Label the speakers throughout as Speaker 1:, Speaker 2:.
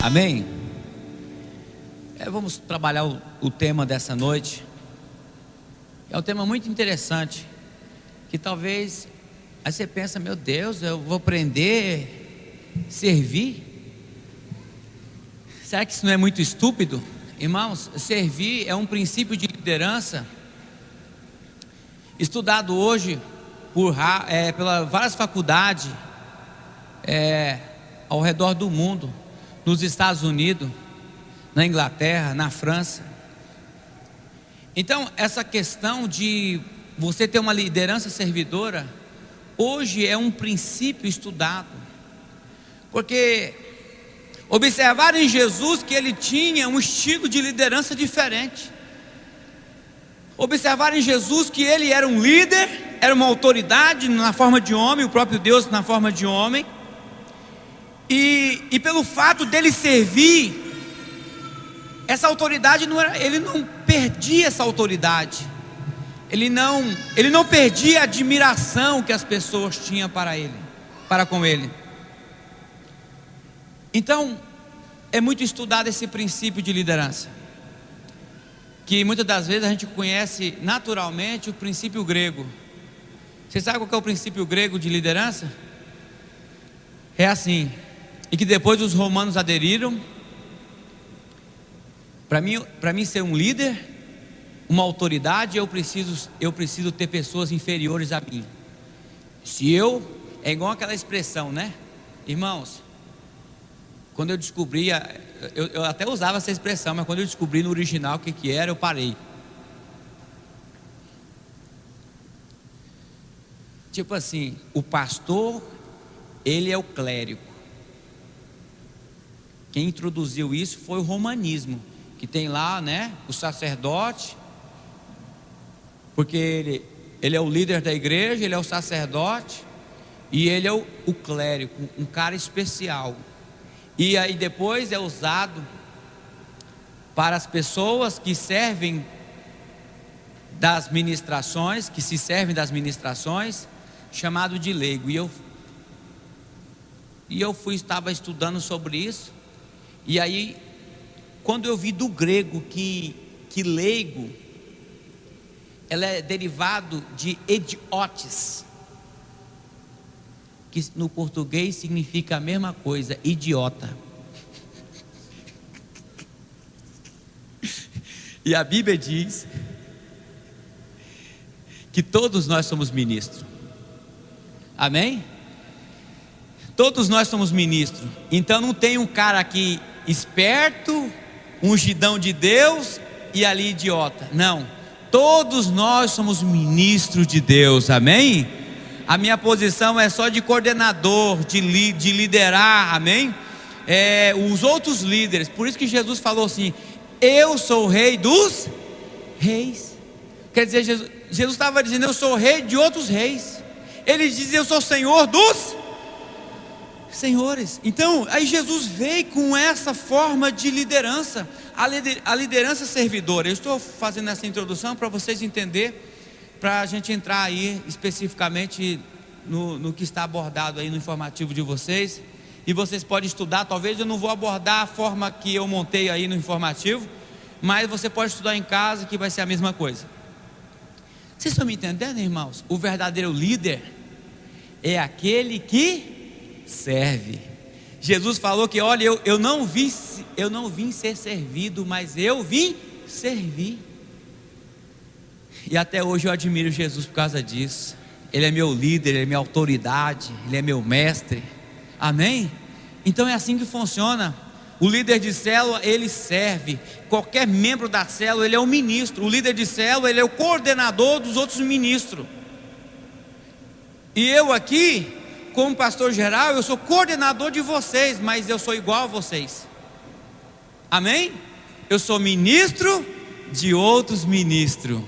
Speaker 1: Amém? Vamos trabalhar o tema dessa noite. É um tema muito interessante, que talvez aí você pensa, meu Deus, eu vou aprender a servir? Será que isso não é muito estúpido? Irmãos, servir é um princípio de liderança estudado hoje pelas várias faculdades ao redor do mundo, nos Estados Unidos, na Inglaterra, na França. Então, essa questão de você ter uma liderança servidora, hoje é um princípio estudado, porque observaram em Jesus que ele tinha um estilo de liderança diferente. Observaram em Jesus que ele era um líder, era uma autoridade na forma de homem, o próprio Deus na forma de homem. E pelo fato dele servir, essa autoridade ele não perdia essa autoridade. Ele não perdia a admiração que as pessoas tinham para com ele. Então, é muito estudado esse princípio de liderança, que muitas das vezes a gente conhece naturalmente o princípio grego. Você sabe qual que é o princípio grego de liderança? É assim, e que depois os romanos aderiram. Para mim ser um líder, uma autoridade, eu preciso ter pessoas inferiores a mim. É igual aquela expressão, né? Irmãos, quando eu descobri, eu até usava essa expressão, mas quando eu descobri no original o que era, eu parei. Tipo assim, o pastor, ele é o clérigo. Quem introduziu isso foi o romanismo, que tem lá, né, o sacerdote, porque ele é o líder da igreja, ele é o sacerdote, e ele é o clérigo, um cara especial. E aí depois é usado para as pessoas que servem das ministrações, chamado de leigo. E eu estava estudando sobre isso, e aí quando eu vi do grego que leigo, ela é derivado de idiotes, que no português significa a mesma coisa, idiota. E a Bíblia diz que todos nós somos ministros. Amém? Todos nós somos ministros. Então não tem um cara aqui esperto, ungidão de Deus e ali idiota. Não, todos nós somos ministros de Deus. Amém? A minha posição é só de coordenador, de liderar, amém? Os outros líderes. Por isso que Jesus falou assim: eu sou o rei dos reis. Quer dizer, Jesus estava dizendo: eu sou o rei de outros reis. Ele diz: eu sou o senhor dos senhores. Então, aí Jesus veio com essa forma de liderança, a liderança servidora. Eu estou fazendo essa introdução para vocês entenderem, para a gente entrar aí especificamente no que está abordado aí no informativo de vocês. E vocês podem estudar. Talvez eu não vou abordar a forma que eu montei aí no informativo, mas você pode estudar em casa, que vai ser a mesma coisa. Vocês estão me entendendo, irmãos? O verdadeiro líder é aquele que serve. Jesus falou que, olha, eu não vim ser servido, mas eu vim servir. E até hoje eu admiro Jesus por causa disso. Ele é meu líder, ele é minha autoridade, ele é meu mestre. Amém? Então é assim que funciona. O líder de célula, ele serve. Qualquer membro da célula, ele é um ministro. O líder de célula, ele é o coordenador dos outros ministros. E eu aqui, como pastor geral, eu sou coordenador de vocês, mas eu sou igual a vocês. Amém? Eu sou ministro de outros ministros.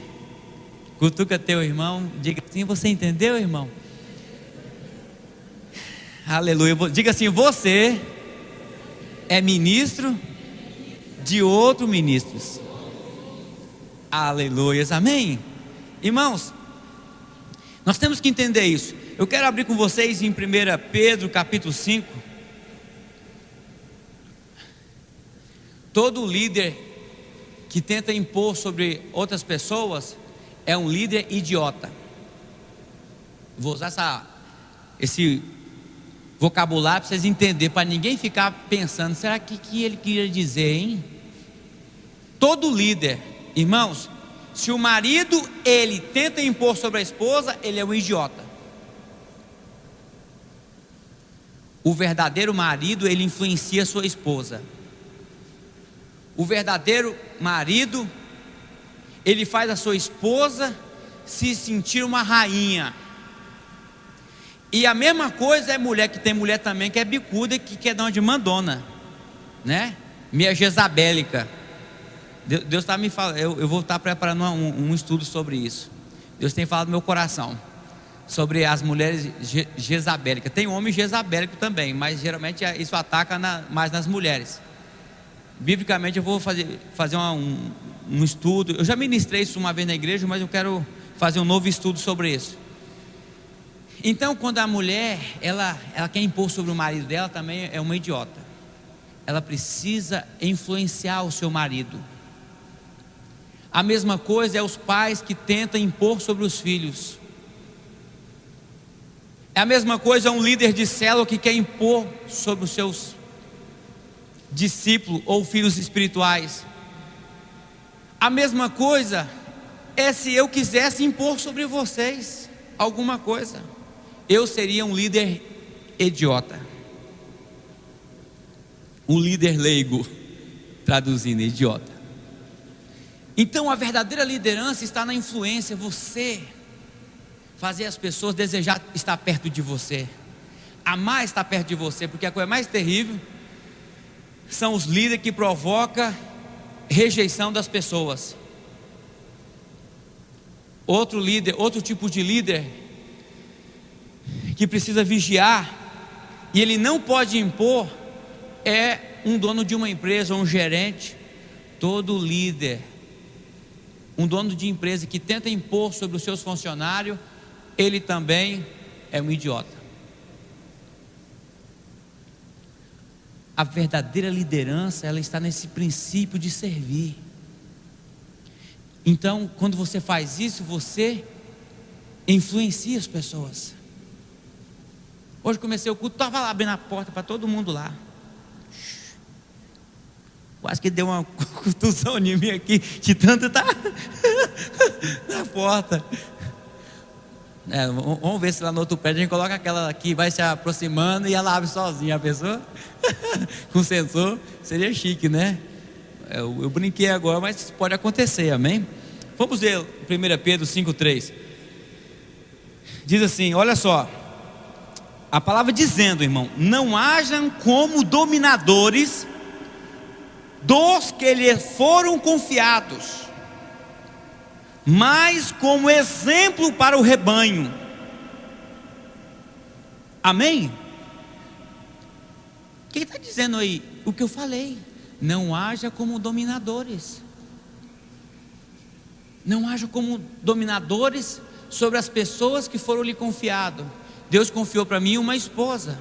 Speaker 1: Cutuca teu irmão, diga assim: você entendeu, irmão? Aleluia. Diga assim: você é ministro de outros ministros. Aleluia. Amém? Irmãos, nós temos que entender isso. Eu quero abrir com vocês em 1 Pedro capítulo 5. Todo líder que tenta impor sobre outras pessoas é um líder idiota. Vou usar esse vocabulário para vocês entenderem, para ninguém ficar pensando, será que ele queria dizer, hein? Todo líder, irmãos, se o marido ele tenta impor sobre a esposa, ele é um idiota. O verdadeiro marido, ele influencia a sua esposa. O verdadeiro marido, ele faz a sua esposa se sentir uma rainha. E a mesma coisa é mulher, que tem mulher também que é bicuda, que quer dar uma de mandona, né? Meia jezabélica. Deus está me falando, eu vou estar preparando um estudo sobre isso. Deus tem falado no meu coração sobre as mulheres jezabélicas. Tem homem jezabélico também, mas geralmente isso ataca mais nas mulheres. Biblicamente eu vou fazer um estudo. Eu já ministrei isso uma vez na igreja, mas eu quero fazer um novo estudo sobre isso. Então, quando a mulher ela quer impor sobre o marido dela, também é uma idiota. Ela precisa influenciar o seu marido. A mesma coisa é os pais que tentam impor sobre os filhos. É a mesma coisa um líder de célula que quer impor sobre os seus discípulos ou filhos espirituais. A mesma coisa é se eu quisesse impor sobre vocês alguma coisa, eu seria um líder idiota, um líder leigo, traduzindo, idiota. Então a verdadeira liderança está na influência, você fazer as pessoas desejar estar perto de você, amar estar perto de você, porque a coisa mais terrível são os líderes que provocam rejeição das pessoas. Outro líder, outro tipo de líder que precisa vigiar, e ele não pode impor, é um dono de uma empresa, um gerente. Todo líder, um dono de empresa que tenta impor sobre os seus funcionários, ele também é um idiota. A verdadeira liderança, ela está nesse princípio de servir. Então, quando você faz isso, você influencia as pessoas. Hoje comecei o culto, estava lá abrindo a porta para todo mundo lá. Quase que deu uma contusão em mim aqui, de tanto estar na porta. Vamos ver se lá no outro prédio a gente coloca aquela que vai se aproximando e ela abre sozinha a pessoa. Com sensor, seria chique, né? Eu brinquei agora, mas isso pode acontecer, amém? Vamos ver 1 Pedro 5,3. Diz assim, olha só, a palavra dizendo, irmão, não hajam como dominadores dos que lhe foram confiados, mas como exemplo para o rebanho. Amém? Quem está dizendo aí? O que eu falei. Não haja como dominadores. Não haja como dominadores sobre as pessoas que foram lhe confiados. Deus confiou para mim uma esposa.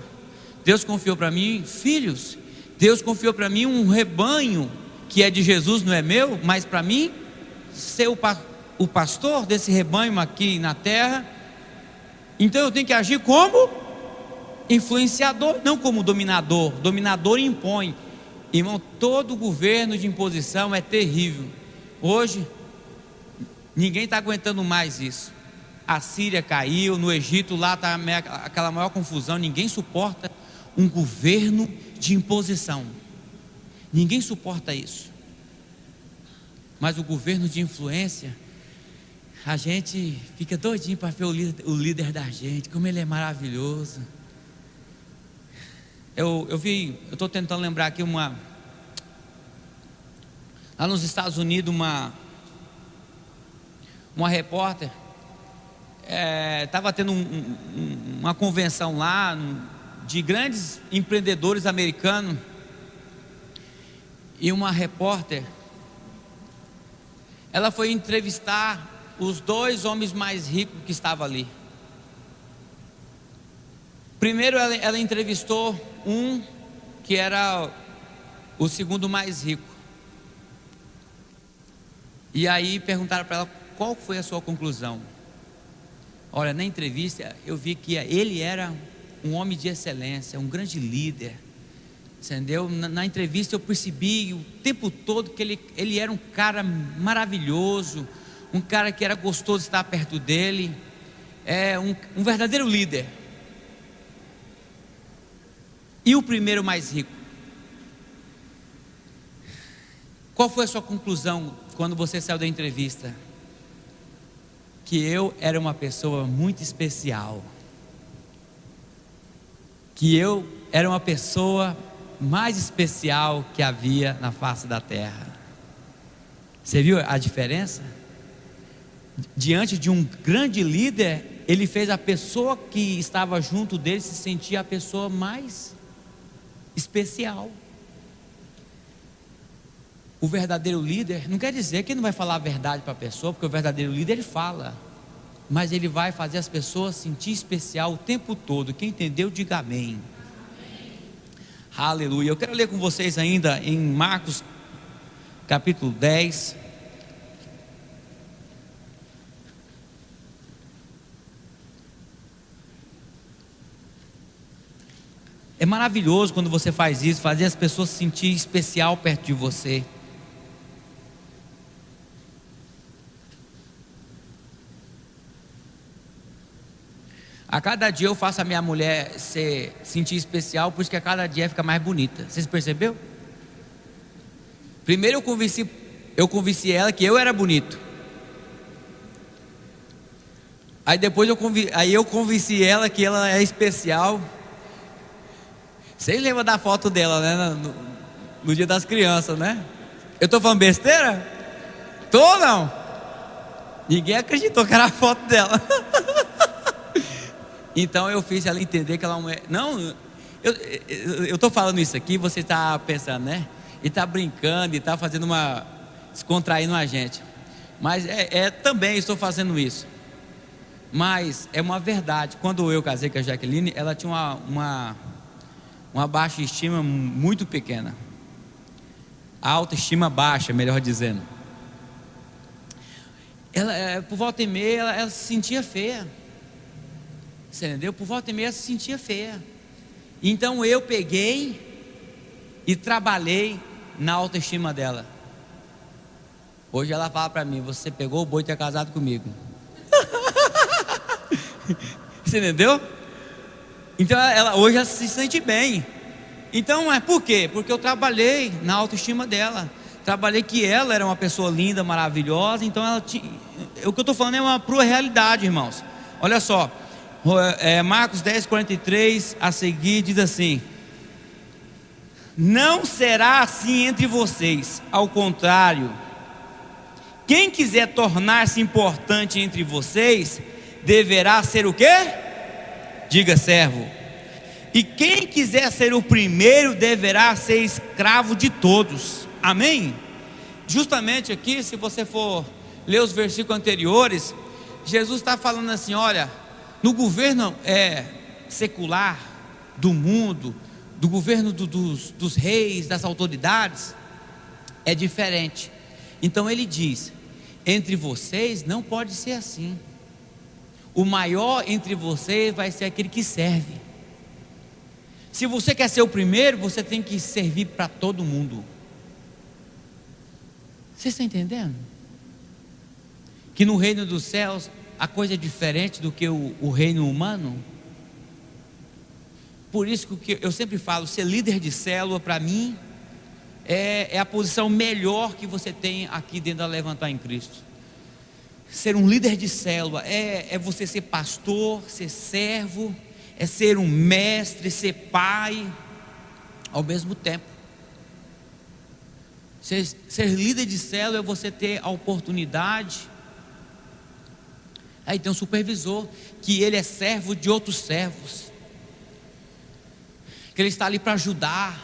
Speaker 1: Deus confiou para mim filhos. Deus confiou para mim um rebanho que é de Jesus, não é meu, mas para mim ser o pastor desse rebanho aqui na terra. Então eu tenho que agir como influenciador, não como dominador. Dominador impõe. Irmão, todo governo de imposição é terrível. Hoje ninguém está aguentando mais isso. A Síria caiu, no Egito lá está aquela maior confusão. Ninguém suporta um governo de imposição. Ninguém suporta isso. Mas o governo de influência, a gente fica doidinho para ver o líder da gente, como ele é maravilhoso. Eu estou tentando lembrar aqui lá nos Estados Unidos, uma repórter estava tendo uma convenção lá de grandes empreendedores americanos, e uma repórter, ela foi entrevistar os 2 homens mais ricos que estavam ali. Primeiro ela entrevistou um que era o segundo mais rico. E aí perguntaram para ela qual foi a sua conclusão. Olha, na entrevista eu vi que ele era um homem de excelência, um grande líder, entendeu? Na entrevista eu percebi o tempo todo que ele era um cara maravilhoso, um cara que era gostoso estar perto dele, um verdadeiro líder. E o primeiro mais rico? Qual foi a sua conclusão quando você saiu da entrevista? Que eu era uma pessoa muito especial, que eu era uma pessoa mais especial que havia na face da terra. Você viu a diferença? Diante de um grande líder, ele fez a pessoa que estava junto dele se sentir a pessoa mais especial. O verdadeiro líder não quer dizer que ele não vai falar a verdade para a pessoa, porque o verdadeiro líder ele fala, mas ele vai fazer as pessoas sentir especial o tempo todo. Quem entendeu, diga amém. Aleluia. Eu quero ler com vocês ainda em Marcos capítulo 10. É maravilhoso quando você faz isso, fazer as pessoas se sentir especial perto de você. A cada dia eu faço a minha mulher se sentir especial, por isso que a cada dia fica mais bonita. Vocês perceberam? Primeiro eu convenci ela que eu era bonito. Aí depois eu convenci ela que ela é especial. Vocês lembram da foto dela, né? No dia das crianças, né? Eu estou falando besteira? Tô não? Ninguém acreditou que era a foto dela. Então eu fiz ela entender que ela não. Eu estou falando isso aqui, você está pensando, né? E está brincando, e está fazendo descontraindo a gente. Mas também estou fazendo isso. Mas é uma verdade. Quando eu casei com a Jaqueline, ela tinha uma baixa estima muito pequena. A autoestima baixa, melhor dizendo. Ela, por volta e meia, ela se sentia feia. Você entendeu? Por volta e meia ela se sentia feia. Então eu peguei e trabalhei na autoestima dela. Hoje ela fala para mim: você pegou o boi e ter casado comigo. Você entendeu? Então hoje ela se sente bem. Então, mas por quê? Porque eu trabalhei na autoestima dela. Trabalhei que ela era uma pessoa linda, maravilhosa. Então ela tinha. O que eu estou falando é uma crua realidade, irmãos. Olha só, Marcos 10, 43 a seguir diz assim: não será assim entre vocês, ao contrário, quem quiser tornar-se importante entre vocês, deverá ser o quê? Diga servo. E quem quiser ser o primeiro, deverá ser escravo de todos. Amém? Justamente aqui, se você for ler os versículos anteriores, Jesus está falando assim: olha, no governo secular do mundo, do governo dos reis, das autoridades, é diferente. Então ele diz: entre vocês não pode ser assim. O maior entre vocês vai ser aquele que serve. Se você quer ser o primeiro, você tem que servir para todo mundo. Você está entendendo? Que no reino dos céus a coisa é diferente do que o reino humano. Por isso que eu sempre falo, ser líder de célula para mim é a posição melhor que você tem aqui dentro da Levantar em Cristo. Ser um líder de célula é você ser pastor, ser servo, é ser um mestre, ser pai ao mesmo tempo. Ser líder de célula é você ter a oportunidade. Aí tem um supervisor, que ele é servo de outros servos, que ele está ali para ajudar,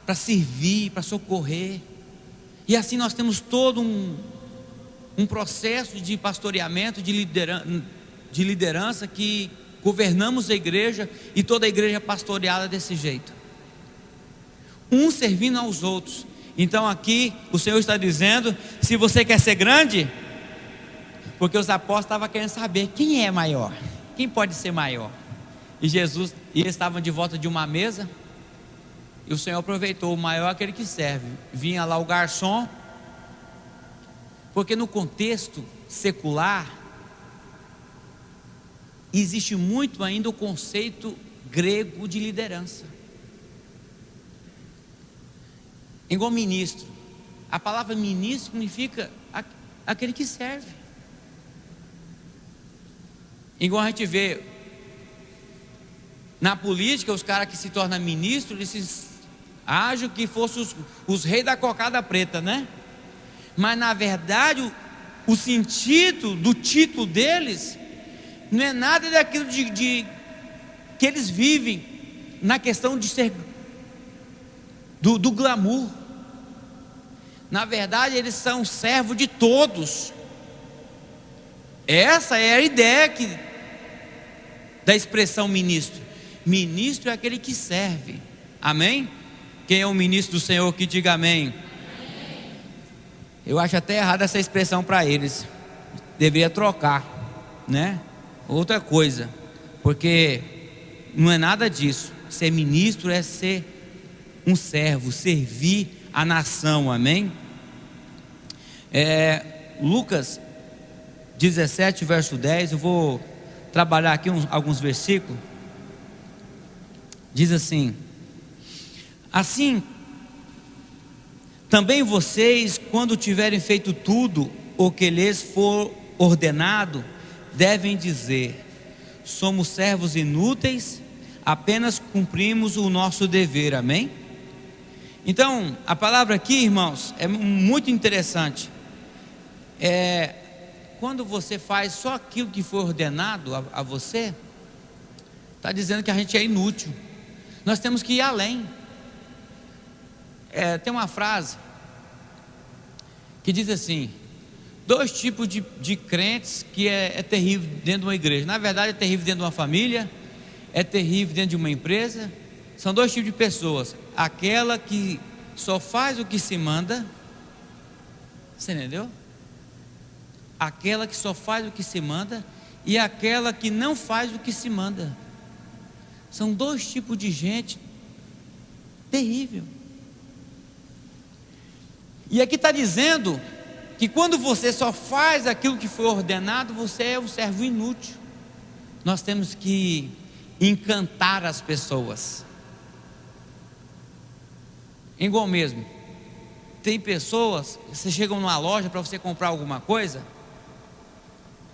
Speaker 1: para servir, para socorrer. E assim nós temos todo um processo de pastoreamento, de liderança, que governamos a igreja, e toda a igreja é pastoreada desse jeito, um servindo aos outros. Então aqui o Senhor está dizendo: se você quer ser grande, porque os apóstolos estavam querendo saber quem é maior, quem pode ser maior. E eles estavam de volta de uma mesa, e o Senhor aproveitou: o maior é aquele que serve. Vinha lá o garçom, porque no contexto secular existe muito ainda o conceito grego de liderança. Igual ministro, a palavra ministro significa aquele que serve. Igual a gente vê na política, os caras que se tornam ministros, eles agem que fossem os reis da cocada preta, né? Mas na verdade o sentido do título deles não é nada daquilo que eles vivem na questão de ser do glamour. Na verdade eles são servos de todos. Essa é a ideia da expressão ministro. Ministro é aquele que serve. Amém? Quem é o ministro do Senhor que diga amém? Eu acho até errada essa expressão para eles. Deveria trocar, né? Outra coisa, porque não é nada disso. Ser ministro é ser um servo, servir a nação. Amém? Lucas 17, verso 10. Eu vou trabalhar aqui alguns versículos. Diz assim: assim também vocês, quando tiverem feito tudo o que lhes for ordenado, devem dizer: somos servos inúteis, apenas cumprimos o nosso dever. Amém? Então, a palavra aqui, irmãos, é muito interessante. Quando você faz só aquilo que foi ordenado a você, está dizendo que a gente é inútil. Nós temos que ir além. Tem uma frase que diz assim: dois tipos de crentes que é terrível dentro de uma igreja. Na verdade é terrível dentro de uma família, é terrível dentro de uma empresa. São dois tipos de pessoas: aquela que só faz o que se manda. Você entendeu? Aquela que só faz o que se manda, e aquela que não faz o que se manda. São dois tipos de gente terrível. E aqui está dizendo que quando você só faz aquilo que foi ordenado, você é um servo inútil. Nós temos que encantar as pessoas. Igual mesmo, tem pessoas, você chega numa loja para você comprar alguma coisa,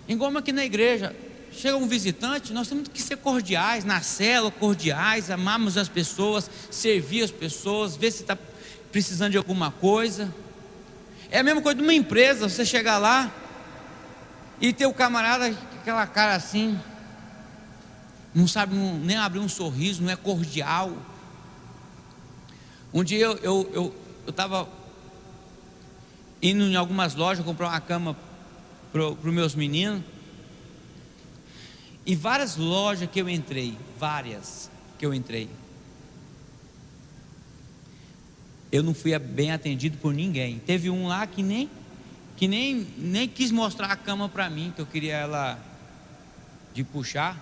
Speaker 1: igual aqui na igreja, chega um visitante, nós temos que ser cordiais, na célula, cordiais, amarmos as pessoas, servir as pessoas, ver se está precisando de alguma coisa. É a mesma coisa de uma empresa, você chegar lá e ter o camarada com aquela cara assim, não sabe nem abrir um sorriso, não é cordial. Um dia eu estava indo em algumas lojas comprar uma cama para os meus meninos, e várias lojas que eu entrei, eu não fui bem atendido por ninguém. Teve um lá que nem quis mostrar a cama para mim, que eu queria ela de puxar.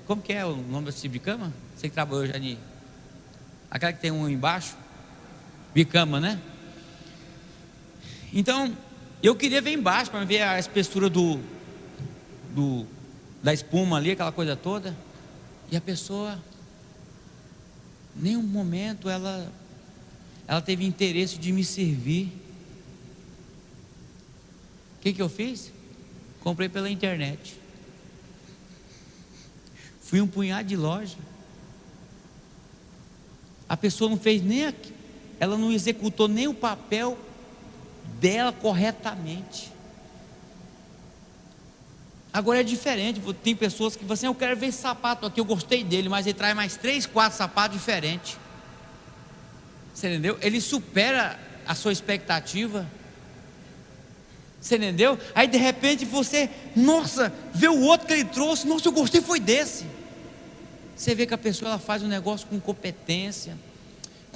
Speaker 1: Como que é o nome desse tipo de cama? Você que trabalhou já ali, aquela que tem um embaixo, bicama, né? Então eu queria ver embaixo para ver a espessura da espuma ali, aquela coisa toda. E a pessoa, nenhum momento ela teve interesse de me servir. O que eu fiz? Comprei pela internet. Fui um punhado de loja. A pessoa não fez ela não executou nem o papel dela corretamente. Agora é diferente. Tem pessoas que você, eu quero ver esse sapato aqui, eu gostei dele, mas ele traz mais 3, 4 sapatos diferentes. Você entendeu? Ele supera a sua expectativa. Você entendeu? Aí de repente você, nossa, vê o outro que ele trouxe, nossa, eu gostei foi desse. Você vê que a pessoa ela faz um negócio com competência,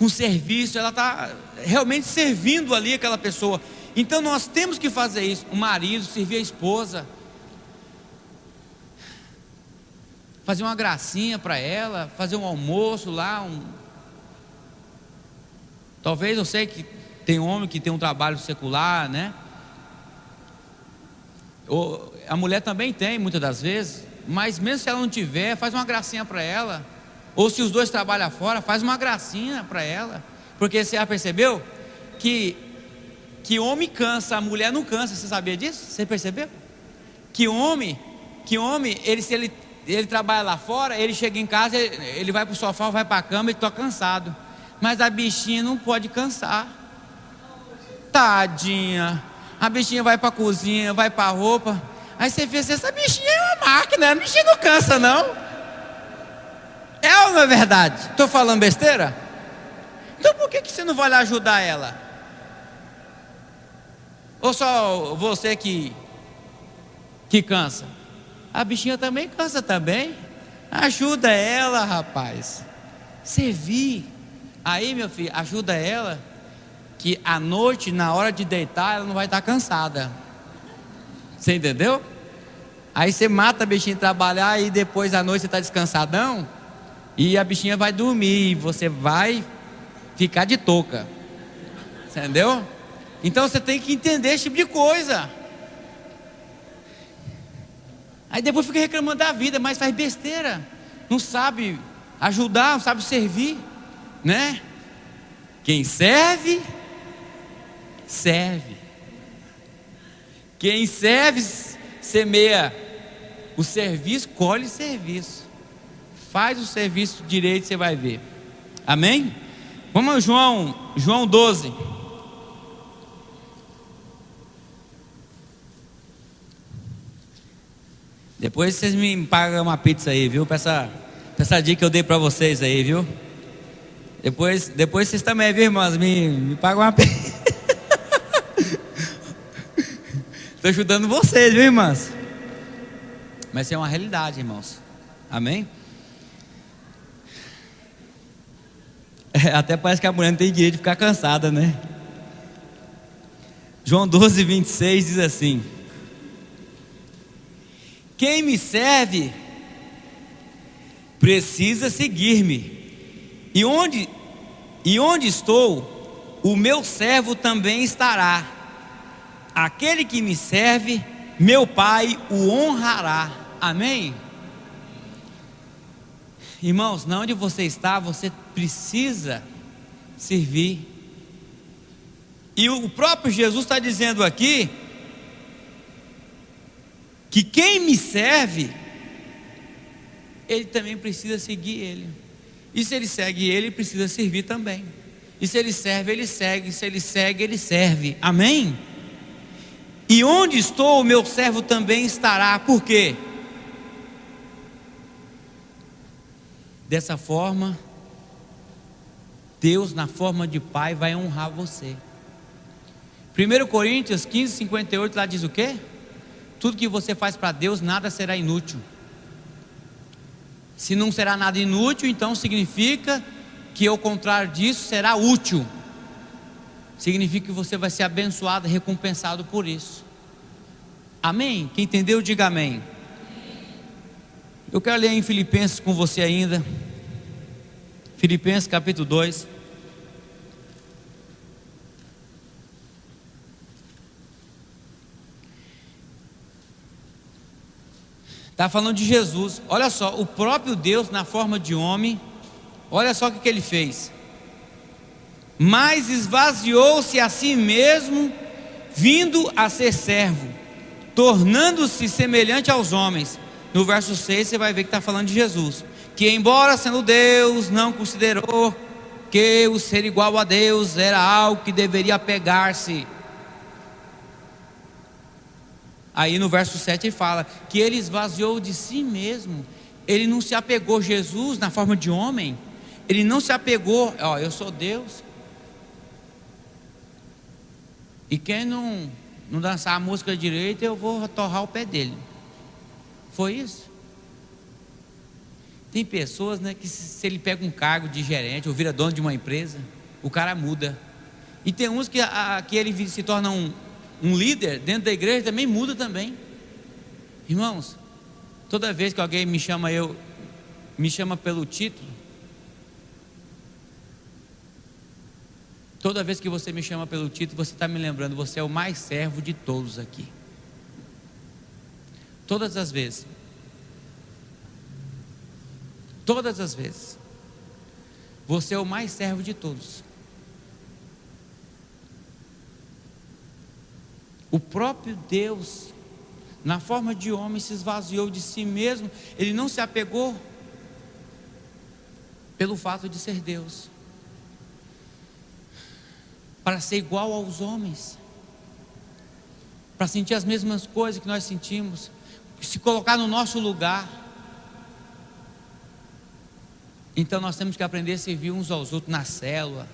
Speaker 1: com serviço, ela está realmente servindo ali aquela pessoa. Então nós temos que fazer isso. O marido servir a esposa, fazer uma gracinha para ela, fazer um almoço lá, talvez, eu sei que tem homem que tem um trabalho secular, né? Ou a mulher também tem, muitas das vezes, mas mesmo se ela não tiver, faz uma gracinha para ela. Ou se os dois trabalham fora, faz uma gracinha para ela. Porque você já percebeu que homem cansa, a mulher não cansa. Você sabia disso? Você percebeu? Que homem, se ele trabalha lá fora, ele chega em casa, ele vai para o sofá, vai para a cama e está cansado. Mas a bichinha não pode cansar. Tadinha. A bichinha vai para a cozinha, vai para a roupa. Aí você vê, essa bichinha é uma máquina, a bichinha não cansa não. É ou não é verdade? Estou falando besteira? Então por que você não vai lá ajudar ela? Ou só você que cansa? A bichinha também cansa também. Ajuda ela, rapaz. Servir. Aí, meu filho, ajuda ela, que à noite, na hora de deitar, ela não vai estar cansada. Você entendeu? Aí você mata a bichinha trabalhar e depois à noite você está descansadão. E a bichinha vai dormir e você vai ficar de touca. Entendeu? Então você tem que entender esse tipo de coisa. Aí depois fica reclamando da vida, mas faz besteira. Não sabe ajudar, não sabe servir, né? Quem serve, serve. Quem serve, semeia o serviço, colhe serviço. Faz o serviço direito, você vai ver. Amém? Vamos a João 12. Depois vocês me pagam uma pizza aí, viu? Pra essa dica que eu dei para vocês aí, viu? Depois vocês também, viu, irmãos? Me pagam uma pizza. Estou ajudando vocês, viu, irmãs? Mas isso é uma realidade, irmãos. Amém? Até parece que a mulher não tem direito de ficar cansada, né? João 12, 26 diz assim: quem me serve precisa seguir-me, e onde estou, o meu servo também estará. Aquele que me serve, meu Pai o honrará. Amém? Irmãos, na onde você está, você precisa servir. E o próprio Jesus está dizendo aqui que quem me serve, ele também precisa seguir ele. E se ele segue ele, precisa servir também. E se ele serve, ele segue. Se ele segue, ele serve. Amém? E onde estou, o meu servo também estará. Por quê? Dessa forma, Deus, na forma de Pai, vai honrar você. 1 Coríntios 15, 58, lá diz o quê? Tudo que você faz para Deus, nada será inútil. Se não será nada inútil, então significa que ao contrário disso será útil. Significa que você vai ser abençoado, recompensado por isso. Amém? Quem entendeu, diga amém. Eu quero ler em Filipenses com você ainda. Filipenses capítulo 2. Está falando de Jesus. Olha só, o próprio Deus na forma de homem. Olha só o que ele fez. Mas esvaziou-se a si mesmo, vindo a ser servo, tornando-se semelhante aos homens. No verso 6 você vai ver que está falando de Jesus, que embora sendo Deus, não considerou que o ser igual a Deus era algo que deveria apegar-se. Aí no verso 7 ele fala que ele esvaziou de si mesmo. Ele não se apegou a Jesus na forma de homem. Ele não se apegou, eu sou Deus, e quem não dançar a música direito, eu vou torrar o pé dele. Foi isso. Tem pessoas, né, que se ele pega um cargo de gerente ou vira dono de uma empresa, o cara muda. E tem uns que ele se torna um líder dentro da igreja, também muda também. Irmãos, toda vez que alguém me chama pelo título, toda vez que você me chama pelo título, você está me lembrando, você é o mais servo de todos aqui. Todas as vezes. Todas as vezes. Você é o mais servo de todos. O próprio Deus, na forma de homem, se esvaziou de si mesmo. Ele não se apegou pelo fato de ser Deus, para ser igual aos homens, para sentir as mesmas coisas que nós sentimos, se colocar no nosso lugar. Então nós temos que aprender a servir uns aos outros na célula,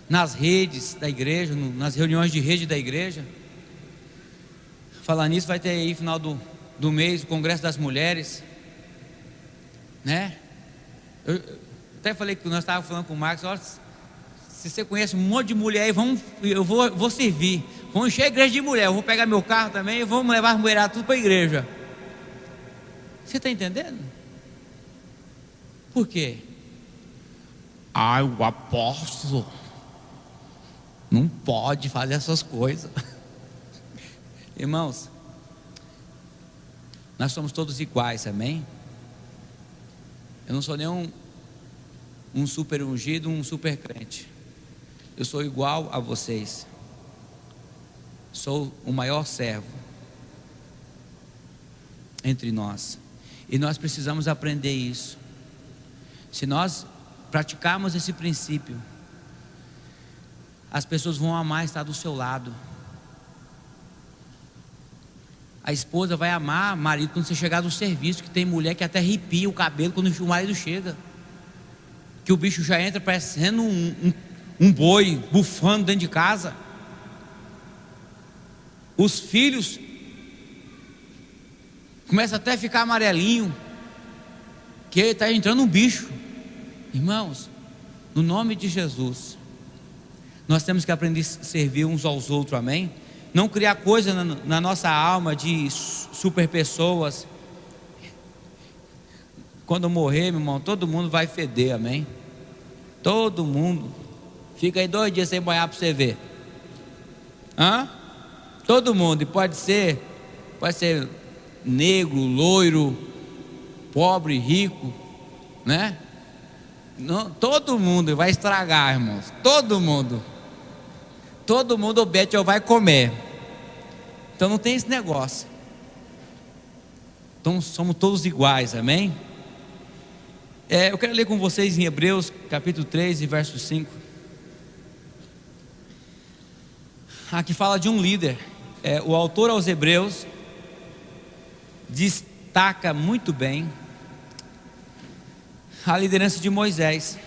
Speaker 1: nas redes da igreja, nas reuniões de rede da igreja. Falar nisso, vai ter aí final do mês o Congresso das Mulheres, né? Eu até falei que nós estávamos falando com o Marcos, olha, se você conhece um monte de mulher aí, eu vou servir. Vamos encher a igreja de mulher. Eu vou pegar meu carro também e vamos levar as mulheradas tudo para a igreja. Você está entendendo? Por quê? O apóstolo não pode fazer essas coisas. Irmãos, nós somos todos iguais, amém? Eu não sou nem um super ungido, um super crente. Eu sou igual a vocês. Sou o maior servo entre nós. E nós precisamos aprender isso. Se nós praticarmos esse princípio, as pessoas vão amar estar do seu lado. A esposa vai amar o marido quando você chegar do serviço, que tem mulher que até arrepia o cabelo quando o marido chega, que o bicho já entra parecendo um boi bufando dentro de casa. Os filhos começam até a ficar amarelinho, que está entrando um bicho. Irmãos, no nome de Jesus, nós temos que aprender a servir uns aos outros, amém? Não criar coisa na nossa alma de super pessoas. Quando eu morrer, meu irmão, todo mundo vai feder, amém? Todo mundo. Fica aí 2 dias sem banhar para você ver. Todo mundo. E pode ser negro, loiro, pobre, rico, né? Não, todo mundo vai estragar, irmãos. Todo mundo o Betel vai comer. Então não tem esse negócio. Então somos todos iguais, amém? Eu quero ler com vocês em Hebreus capítulo 3 e verso 5. Aqui fala de um líder. O autor aos Hebreus destaca muito bem a liderança de Moisés.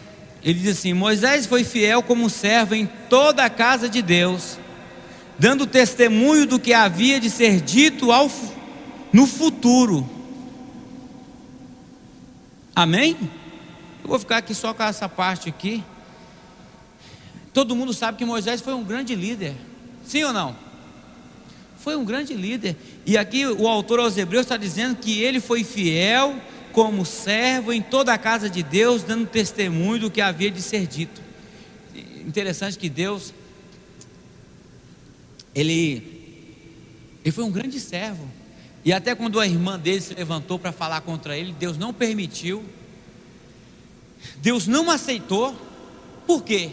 Speaker 1: Ele diz assim: Moisés foi fiel como servo em toda a casa de Deus, dando testemunho do que havia de ser dito no futuro. Amém? Eu vou ficar aqui só com essa parte aqui. Todo mundo sabe que Moisés foi um grande líder, sim ou não? Foi um grande líder. E aqui o autor aos Hebreus está dizendo que ele foi fiel como servo em toda a casa de Deus, dando testemunho do que havia de ser dito. Interessante que Deus, ele foi um grande servo. E até quando a irmã dele se levantou para falar contra ele, Deus não permitiu, Deus não aceitou. Por quê?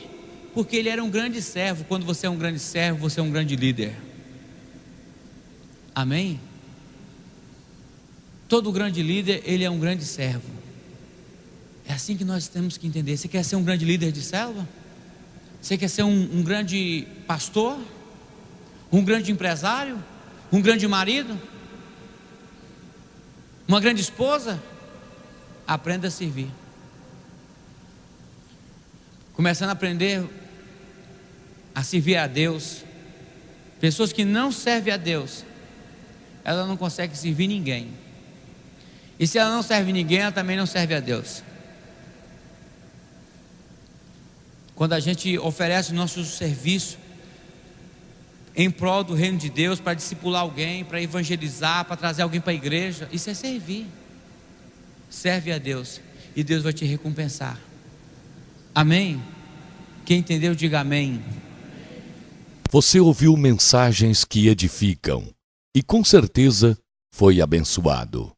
Speaker 1: Porque ele era um grande servo. Quando você é um grande servo, você é um grande líder. Amém? Todo grande líder, ele é um grande servo. É assim que nós temos que entender. Você quer ser um grande líder de célula? Você quer ser um grande pastor? Um grande empresário? Um grande marido? Uma grande esposa? Aprenda a servir. Começando a aprender a servir a Deus. Pessoas que não servem a Deus, elas não conseguem servir ninguém. E se ela não serve ninguém, ela também não serve a Deus. Quando a gente oferece o nosso serviço em prol do reino de Deus, para discipular alguém, para evangelizar, para trazer alguém para a igreja, isso é servir. Serve a Deus e Deus vai te recompensar. Amém? Quem entendeu, diga amém.
Speaker 2: Você ouviu mensagens que edificam e com certeza foi abençoado.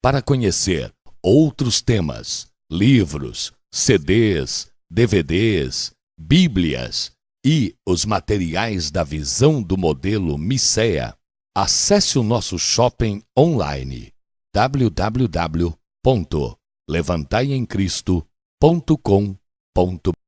Speaker 2: Para conhecer outros temas, livros, CDs, DVDs, Bíblias e os materiais da visão do modelo Missea, acesse o nosso shopping online www.levantaiemcristo.com.br